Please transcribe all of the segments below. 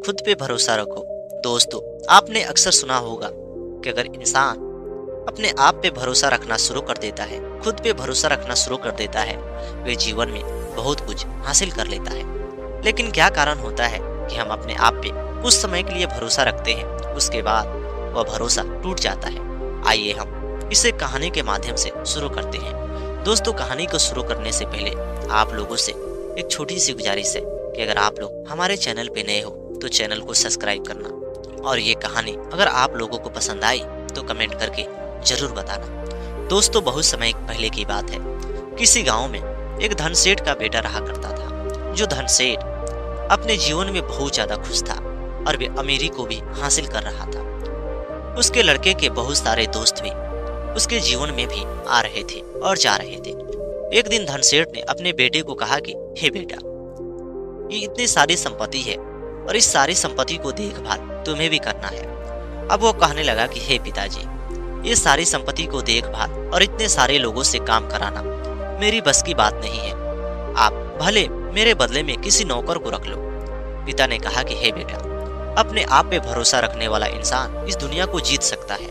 खुद पे भरोसा रखो। दोस्तों, आपने अक्सर सुना होगा कि अगर इंसान अपने आप पे भरोसा रखना शुरू कर देता है, खुद पे भरोसा रखना शुरू कर देता है, वे जीवन में बहुत कुछ हासिल कर लेता है। लेकिन क्या कारण होता है कि हम अपने आप पे कुछ समय के लिए भरोसा रखते हैं, उसके बाद वह भरोसा टूट जाता है। आइए हम इसे कहानी के माध्यम से शुरू करते हैं। दोस्तों, कहानी को शुरू करने से पहले आप लोगों से एक छोटी सी गुजारिश है कि अगर आप लोग हमारे चैनल पे नए हो तो चैनल को सब्सक्राइब करना, और ये कहानी अगर आप लोगों को पसंद आई तो कमेंट करके जरूर बताना। दोस्तों, बहुत समय पहले की बात है। किसी गांव में एक धनसेठ का बेटा रहा करता था। जो धनसेठ अपने जीवन में बहुत ज्यादा खुश था और वे अमीरी को भी हासिल कर रहा था। उसके लड़के के बहुत सारे दोस्त भी उसके जीवन में भी आ रहे थे और जा रहे थे। एक दिन धनसेठ ने अपने बेटे को कहा कि हे बेटा, ये इतनी सारी संपत्ति है और इस सारी संपत्ति को देखभाल तुम्हें भी करना है। अब वो कहने लगा कि हे पिताजी, ये सारी संपत्ति को देखभाल और इतने सारे लोगों से काम कराना मेरी बस की बात नहीं है। आप भले मेरे बदले में किसी नौकर को रख लो। पिता ने कहा कि हे बेटा, अपने आप पे भरोसा रखने वाला इंसान इस दुनिया को जीत सकता है।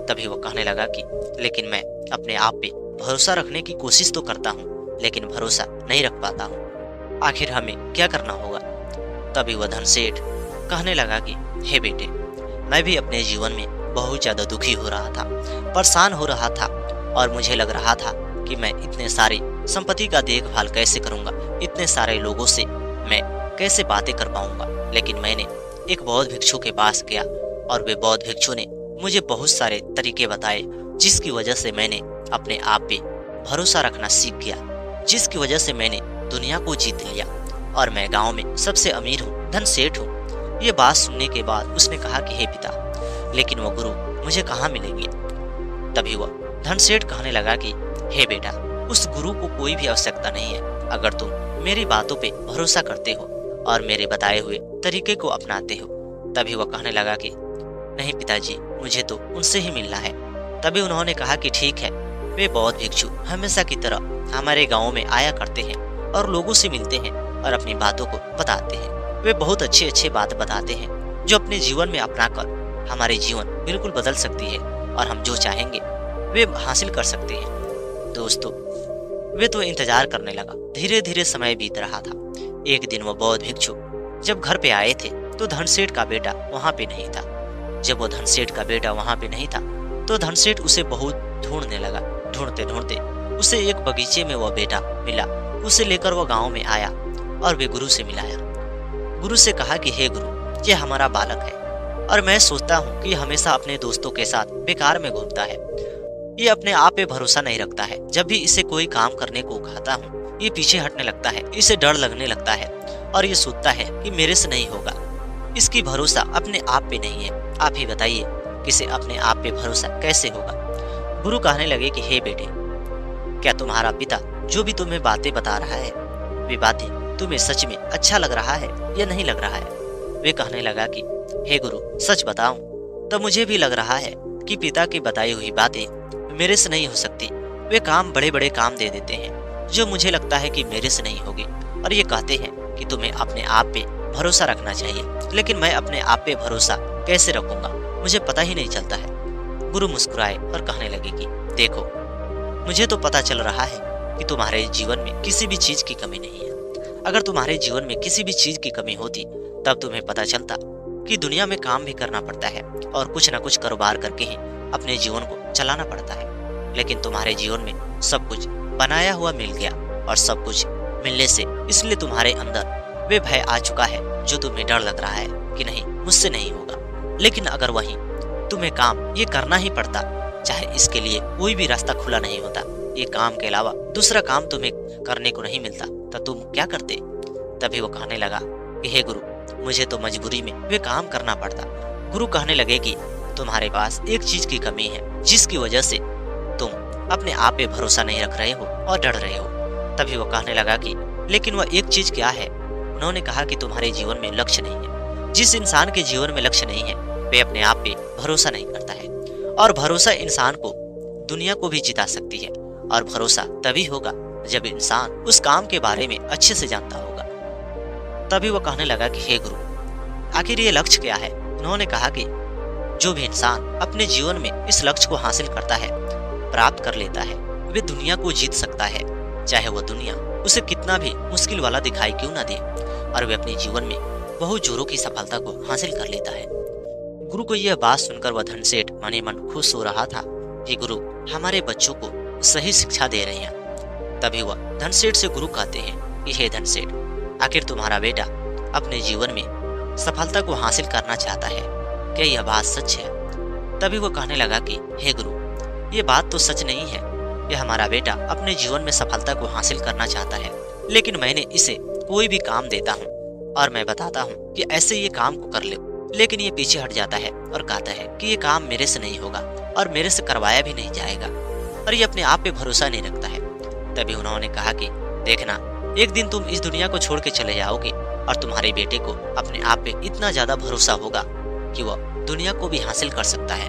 तभी वो कहने लगा कि लेकिन मैं अपने आप पे भरोसा रखने की कोशिश तो करता हूँ, लेकिन भरोसा नहीं रख पाता हूँ। आखिर हमें क्या करना होगा? तभी वह धनसेठ कहने लगा कि हे बेटे, मैं भी अपने जीवन में बहुत ज्यादा दुखी हो रहा था, परेशान हो रहा था, और मुझे लग रहा था कि मैं इतने सारे संपत्ति का देखभाल कैसे करूंगा, इतने सारे लोगों से मैं कैसे बातें कर पाऊंगा। लेकिन मैंने एक बौद्ध भिक्षु के पास गया और वे बौद्ध भिक्षु ने मुझे बहुत सारे तरीके बताए, जिसकी वजह से मैंने अपने आप पे भरोसा रखना सीख गया, जिसकी वजह से मैंने दुनिया को जीत लिया और मैं गांव में सबसे अमीर हूँ, धनसेठ हूँ। ये बात सुनने के बाद उसने कहा कि हे पिता, लेकिन वो गुरु मुझे कहाँ मिलेंगे? तभी वह धनसेठ कहने लगा कि हे बेटा, उस गुरु को कोई भी आवश्यकता नहीं है। अगर तुम मेरी बातों पे भरोसा करते हो और मेरे बताए हुए तरीके को अपनाते हो। तभी वह कहने लगा कि नहीं पिताजी, मुझे तो उनसे ही मिलना है। तभी उन्होंने कहा कि ठीक है। वे बौद्ध भिक्षु हमेशा की तरह हमारे गाँव में आया करते हैं और लोगों से मिलते हैं और अपनी बातों को बताते हैं। वे बहुत अच्छे अच्छे बात बताते हैं जो अपने जीवन में अपनाकर हमारे जीवन बिल्कुल बदल सकती है और हम जो चाहेंगे वे हासिल कर सकते हैं। दोस्तों, वे तो इंतजार करने लगा। धीरे धीरे समय बीत रहा था। एक दिन वो बौद्ध भिक्षु जब घर पे आए थे तो धनसेठ का बेटा वहां पे नहीं था। जब वो धनसेठ का बेटा वहां पे नहीं था तो धनसेठ उसे बहुत ढूंढने लगा। ढूंढते ढूंढते उसे एक बगीचे में वह बेटा मिला। उसे लेकर वो गाँव में आया और वे गुरु से मिलाया। गुरु से कहा कि हे गुरु, ये हमारा बालक है और मैं सोचता हूँ कि हमेशा अपने दोस्तों के साथ बेकार में घूमता है। ये अपने आप पे भरोसा नहीं रखता है। जब भी इसे कोई काम करने को कहता हूँ, ये पीछे हटने लगता है, इसे डर लगने लगता है और ये सोचता है कि मेरे से नहीं होगा। इसकी भरोसा अपने आप पे नहीं है। आप ही बताइए कि इसे अपने आप पे भरोसा कैसे होगा? गुरु कहने लगे कि हे बेटे, क्या तुम्हारा पिता जो भी तुम्हें बातें बता रहा है, वे बातें तुम्हें सच में अच्छा लग रहा है या नहीं लग रहा है? वे कहने लगा कि हे गुरु, सच बताऊं तो मुझे भी लग रहा है कि पिता की बताई हुई बातें मेरे से नहीं हो सकती। वे काम बड़े बड़े काम दे देते हैं जो मुझे लगता है कि मेरे से नहीं होगी, और ये कहते हैं कि तुम्हें अपने आप पे भरोसा रखना चाहिए। लेकिन मैं अपने आप पे भरोसा कैसे रखूंगा, मुझे पता ही नहीं चलता है। गुरु मुस्कुराए और कहने लगे कि देखो, मुझे तो पता चल रहा है कि तुम्हारे जीवन में किसी भी चीज की कमी नहीं है। अगर तुम्हारे जीवन में किसी भी चीज की कमी होती तब तुम्हें पता चलता कि दुनिया में काम भी करना पड़ता है और कुछ न कुछ कारोबार करके ही अपने जीवन को चलाना पड़ता है। लेकिन तुम्हारे जीवन में सब कुछ बनाया हुआ मिल गया, और सब कुछ मिलने से इसलिए तुम्हारे अंदर वे भय आ चुका है जो तुम्हें डर लग रहा है कि नहीं, मुझसे नहीं होगा। लेकिन अगर वहीं तुम्हें काम ये करना ही पड़ता, चाहे इसके लिए कोई भी रास्ता खुला नहीं होता, ये काम के अलावा दूसरा काम तुम्हें करने को नहीं मिलता, तो तुम क्या करते? तभी वो कहने लगा कि हे गुरु, मुझे तो मजबूरी में वे काम करना पड़ता। गुरु कहने लगे कि तुम्हारे पास एक चीज की कमी है, जिसकी वजह से तुम अपने आप पे भरोसा नहीं रख रहे हो और डर रहे हो। तभी वो कहने लगा कि लेकिन वह एक चीज क्या है? उन्होंने कहा कि तुम्हारे जीवन में लक्ष्य नहीं है। जिस इंसान के जीवन में लक्ष्य नहीं है, वे अपने आप पे भरोसा नहीं करता है, और भरोसा इंसान को दुनिया को भी जिता सकती है। और भरोसा तभी होगा जब इंसान उस काम के बारे में अच्छे से जानता होगा। तभी वो कहने लगा कि हे गुरु, आखिर ये लक्ष्य क्या है। उन्होंने कहा कि जो भी इंसान अपने जीवन में इस लक्ष्य को हासिल करता है, प्राप्त कर लेता है, वे दुनिया को जीत सकता है, चाहे वो दुनिया उसे कितना भी मुश्किल वाला दिखाई क्यों ना दे, और वे अपने जीवन में बहुत जोरों की सफलता को हासिल कर लेता है। गुरु को यह बात सुनकर वह धनसेठ मने मन खुश हो रहा था कि गुरु हमारे बच्चों को सही शिक्षा दे रहे हैं। तभी वह धनसेठ से गुरु कहते हैं कि हे धनसेठ, आखिर तुम्हारा बेटा अपने जीवन में सफलता को हासिल करना चाहता है, क्या यह बात सच है। तभी वो कहने लगा कि हे गुरु, ये बात तो सच नहीं है। यह हमारा बेटा अपने जीवन में सफलता को हासिल करना चाहता है, लेकिन मैंने इसे कोई भी काम देता हूँ और मैं बताता हूँ कि ऐसे ये काम को कर लो, लेकिन ये पीछे हट जाता है और कहता है कि ये काम मेरे से नहीं होगा और मेरे से करवाया भी नहीं जाएगा, और ये अपने आप पे भरोसा नहीं रखता है। तभी उन्होंने कहा कि देखना, एक दिन तुम इस दुनिया को छोड़ के चले जाओगे और तुम्हारे बेटे को अपने आप पे इतना ज्यादा भरोसा होगा कि वह दुनिया को भी हासिल कर सकता है।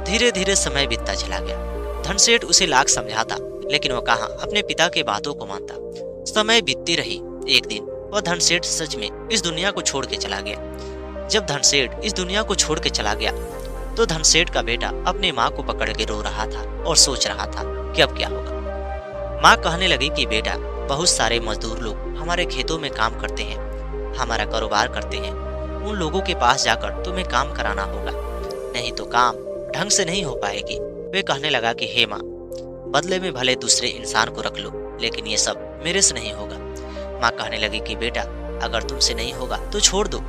धीरे धीरे समय बीतता चला गया। धनसेठ उसे लाख समझाता, लेकिन वह कहाँ अपने पिता के बातों को मानता। समय बीतती रही। एक दिन वह धनसेठ सच में इस दुनिया को छोड़ के चला गया। जब धनसेठ इस दुनिया को छोड़ के चला गया तो धनसेठ का बेटा अपनी माँ को पकड़ के रो रहा था और सोच रहा था कि अब क्या होगा। माँ कहने लगी कि बेटा, बहुत सारे मजदूर लोग हमारे खेतों में काम करते हैं, हमारा कारोबार करते हैं, उन लोगों के पास जाकर तुम्हें काम कराना होगा, नहीं तो काम ढंग से नहीं हो पाएगी। वे कहने लगा कि हे माँ, बदले में भले दूसरे इंसान को रख लो, लेकिन ये सब मेरे से नहीं होगा। माँ कहने लगी कि बेटा, अगर तुमसे नहीं होगा तो छोड़ दो।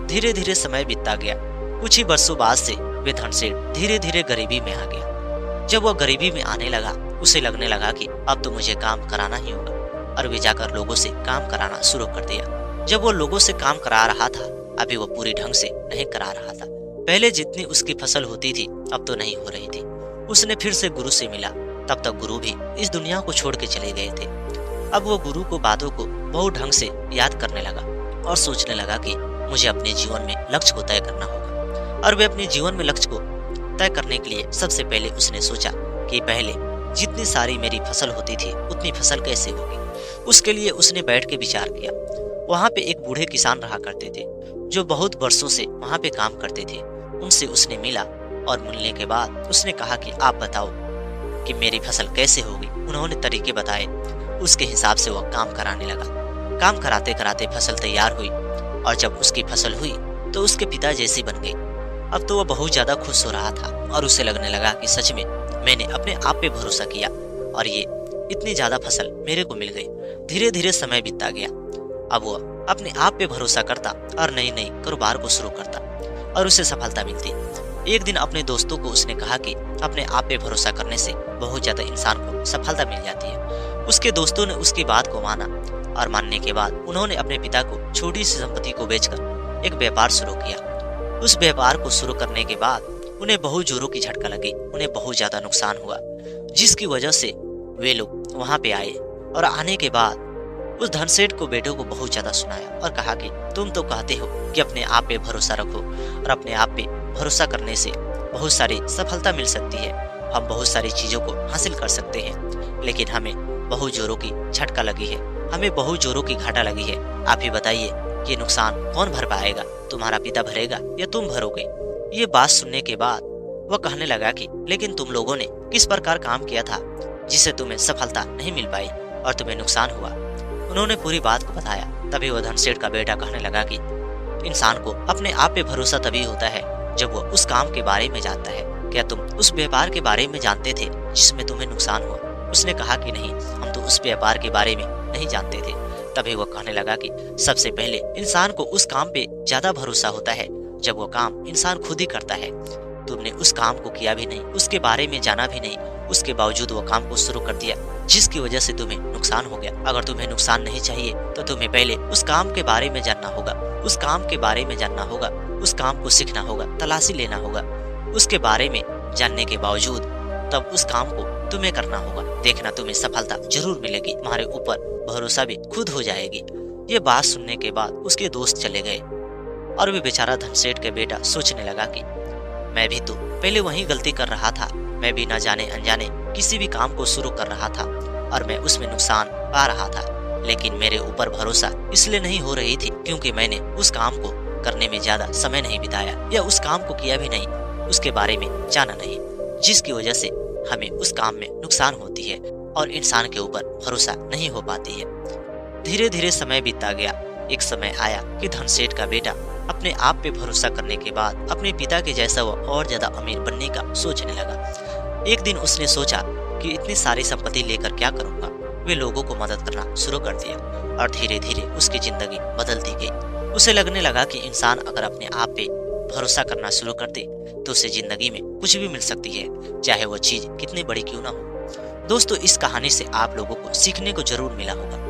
धीरे धीरे समय बीतता गया। कुछ ही वर्षों बाद से वे धनसेठ धीरे धीरे गरीबी में आ गया। जब वह गरीबी में आने लगा, उसे लगने लगा कि अब तो मुझे काम कराना ही होगा, और वे जाकर लोगों से काम कराना शुरू कर दिया। जब वो लोगों से काम करा रहा था, अभी वो पूरी ढंग से नहीं करा रहा था। पहले जितनी उसकी फसल होती थी अब तो नहीं हो रही थी। उसने फिर से गुरु से मिला। तब तक गुरु भी इस दुनिया को छोड़ के चले गए थे। अब वो गुरु को बातों को बहुत ढंग से याद करने लगा और सोचने लगा कि मुझे अपने जीवन में लक्ष्य को तय करना होगा। और वे अपने जीवन में लक्ष्य को तय करने के लिए सबसे पहले उसने सोचा कि पहले जितनी सारी मेरी फसल होती थी उतनी फसल कैसे होगी। उसके लिए उसने बैठ के विचार किया। वहाँ पे एक बूढ़े किसान रहा करते थे जो बहुत वर्षों से वहाँ पे काम करते थे। उनसे उसने मिला और मिलने के बाद उसने कहा कि आप बताओ कि मेरी फसल कैसे होगी। उन्होंने तरीके बताए। उसके हिसाब से वह काम कराने लगा। काम कराते कराते फसल तैयार हुई, और जब उसकी फसल हुई तो उसके पिता जैसी बन गई। अब तो वह बहुत ज्यादा खुश हो रहा था और उसे लगने लगा कि सच में मैंने अपने आप पे भरोसा किया और ये इतनी ज्यादा फसल मेरे को मिल गई। धीरे धीरे समय बीतता गया। अब वह अपने आप पे भरोसा करता और नई नई कारोबार को शुरू करता और उसे सफलता मिलती। एक दिन अपने दोस्तों को उसने कहा कि अपने आप पे भरोसा करने से बहुत ज्यादा इंसान को सफलता मिल जाती है। उसके दोस्तों ने उसकी बात को माना और मानने के बाद उन्होंने अपने पिता को छोटी सी संपत्ति को बेचकर एक व्यापार शुरू किया। उस व्यापार को शुरू करने के बाद उन्हें बहुत जोरों की झटका लगी। उन्हें बहुत ज्यादा नुकसान हुआ, जिसकी वजह से वे लोग वहां पे आए और आने के बाद उस धनसेठ को बेटों को बहुत ज्यादा सुनाया और कहा कि तुम तो कहते हो कि अपने आप पे भरोसा रखो और अपने आप पे भरोसा करने से बहुत सारी सफलता मिल सकती है, हम बहुत सारी चीजों को हासिल कर सकते हैं, लेकिन हमें बहुत जोरों की झटका लगी है, हमें बहुत जोरों की घाटा लगी है। आप ही बताइए ये नुकसान कौन भर पाएगा, तुम्हारा पिता भरेगा या तुम भरोगे। ये बात सुनने के बाद वह कहने लगा कि लेकिन तुम लोगों ने किस प्रकार काम किया था जिससे तुम्हें सफलता नहीं मिल पाई और तुम्हें नुकसान हुआ। उन्होंने पूरी बात को बताया। तभी वह धनसेठ का बेटा कहने लगा कि इंसान को अपने आप पे भरोसा तभी होता है जब वह उस काम के बारे में जानता है। क्या तुम उस व्यापार के बारे में जानते थे जिसमें तुम्हें नुकसान हुआ? उसने कहा कि नहीं, हम तो उस व्यापार के बारे में नहीं जानते थे। तभी वह कहने लगा कि सबसे पहले इंसान को उस काम पे ज्यादा भरोसा होता है जब वह काम इंसान खुद ही करता है। तुमने उस काम को किया भी नहीं, उसके बारे में जाना भी नहीं, उसके बावजूद वो काम को शुरू कर दिया जिसकी वजह से तुम्हें नुकसान हो गया। अगर तुम्हें नुकसान नहीं चाहिए तो तुम्हें पहले उस काम के बारे में जानना होगा, उस काम के बारे में जानना होगा, उस काम को सीखना होगा, तलाशी लेना होगा। उसके बारे में जानने के बावजूद तब उस काम को तुम्हें करना होगा। देखना तुम्हें सफलता जरूर मिलेगी, तुम्हारे ऊपर भरोसा भी खुद हो जाएगी। ये बात सुनने के बाद उसके दोस्त चले गए और वे बेचारा धनसेठ के बेटा सोचने लगा कि मैं भी तो पहले वही गलती कर रहा था। मैं भी न जाने अनजाने किसी भी काम को शुरू कर रहा था और मैं उसमें नुकसान पा रहा था, लेकिन मेरे ऊपर भरोसा इसलिए नहीं हो रही थी क्योंकि मैंने उस काम को करने में ज्यादा समय नहीं बिताया या उस काम को किया भी नहीं, उसके बारे में जाना नहीं, जिसकी वजह से हमें उस काम में नुकसान होती है और इंसान के ऊपर भरोसा नहीं हो पाती है। धीरे धीरे समय बीतता गया। एक समय आया कि धनसेठ का बेटा अपने आप पे भरोसा करने के बाद अपने पिता के जैसा वो और ज्यादा अमीर बनने का सोचने लगा। एक दिन उसने सोचा कि इतनी सारी संपत्ति लेकर क्या करूंगा। वे लोगों को मदद करना शुरू कर दिया और धीरे धीरे उसकी जिंदगी बदलती गई। उसे लगने लगा कि इंसान अगर अपने आप पे भरोसा करना शुरू कर दे तो उसे जिंदगी में कुछ भी मिल सकती है, चाहे वो चीज कितनी बड़ी क्यों ना हो। दोस्तों, इस कहानी से आप लोगों को सीखने को जरूर मिला होगा।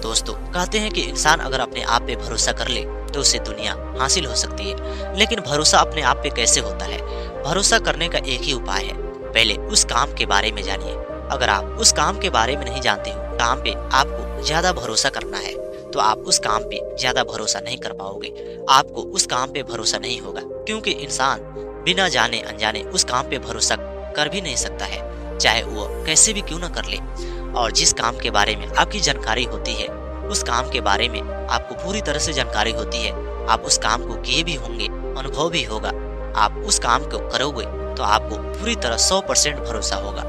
दोस्तों, कहते हैं कि इंसान अगर अपने आप पे भरोसा कर ले तो उसे दुनिया हासिल हो सकती है, लेकिन भरोसा अपने आप पे कैसे होता है? भरोसा करने का एक ही उपाय है, पहले उस काम के बारे में जानिए। अगर आप उस काम के बारे में नहीं जानते हो, काम पे आपको ज्यादा भरोसा करना है, तो आप उस काम पे ज्यादा भरोसा नहीं कर पाओगे। आपको उस काम पे भरोसा नहीं होगा, क्योंकि इंसान बिना जाने अनजाने उस काम पे भरोसा कर भी नहीं सकता है, चाहे वो कैसे भी क्यों ना कर ले। और जिस काम के बारे में आपकी जानकारी होती है, उस काम के बारे में आपको पूरी तरह से जानकारी होती है, आप उस काम को किए भी होंगे, अनुभव भी होगा, आप उस काम को करोगे तो आपको पूरी तरह 100% भरोसा होगा।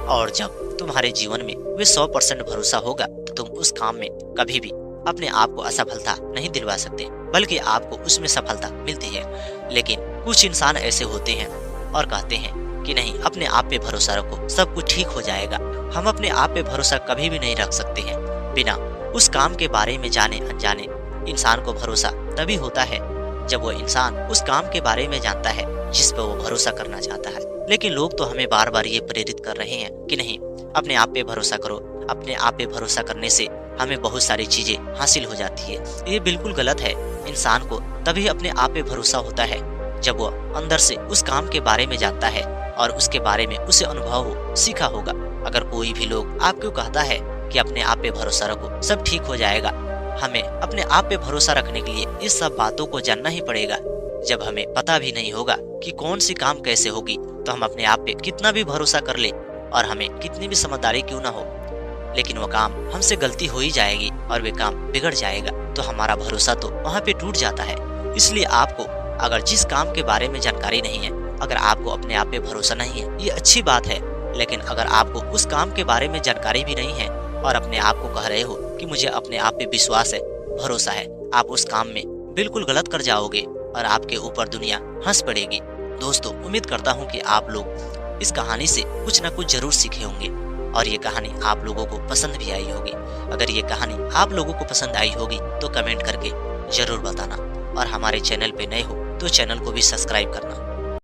और जब तुम्हारे जीवन में वे 100% भरोसा होगा तो तुम उस काम में कभी भी अपने आप को असफलता नहीं दिलवा सकते, बल्कि आपको उसमें सफलता मिलती है। लेकिन कुछ इंसान ऐसे होते हैं और कहते हैं कि नहीं, अपने आप पे भरोसा रखो, सब कुछ ठीक हो जाएगा। हम अपने आप पे भरोसा कभी भी नहीं रख सकते हैं। बिना उस काम के बारे में जाने अनजाने इंसान को भरोसा तभी होता है जब वो इंसान उस काम के बारे में जानता है जिस पर वो भरोसा करना चाहता है। लेकिन लोग तो हमें बार बार ये प्रेरित कर रहे हैं कि नहीं, अपने आप पे भरोसा करो। अपने आप पे भरोसा करने से हमें बहुत सारी चीजें हासिल हो जाती है। ये बिल्कुल गलत है। इंसान को तभी अपने आप पे भरोसा होता है जब वो अंदर से उस काम के बारे में जानता है और उसके बारे में उसे अनुभव हो, सीखा होगा। अगर कोई भी लोग आपको कहता है कि अपने आप पे भरोसा रखो, सब ठीक हो जाएगा, हमें अपने आप पे भरोसा रखने के लिए इस सब बातों को जानना ही पड़ेगा। जब हमें पता भी नहीं होगा कि कौन सी काम कैसे होगी, तो हम अपने आप पे कितना भी भरोसा कर ले और हमें कितनी भी समझदारी क्यों ना हो, लेकिन वो काम हमसे गलती हो ही जाएगी और वे काम बिगड़ जाएगा, तो हमारा भरोसा तो वहाँ पे टूट जाता है। इसलिए आपको अगर जिस काम के बारे में जानकारी नहीं है, अगर आपको अपने आप पे भरोसा नहीं है, ये अच्छी बात है। लेकिन अगर आपको उस काम के बारे में जानकारी भी नहीं है और अपने आप को कह रहे हो कि मुझे अपने आप पे विश्वास है, भरोसा है, आप उस काम में बिल्कुल गलत कर जाओगे और आपके ऊपर दुनिया हंस पड़ेगी। दोस्तों, उम्मीद करता हूँ कि आप लोग इस कहानी से कुछ ना कुछ जरूर सीखे होंगे और ये कहानी आप लोगों को पसंद भी आई होगी। अगर ये कहानी आप लोगों को पसंद आई होगी तो कमेंट करके जरूर बताना और हमारे चैनल पे नए हो तो चैनल को भी सब्सक्राइब करना।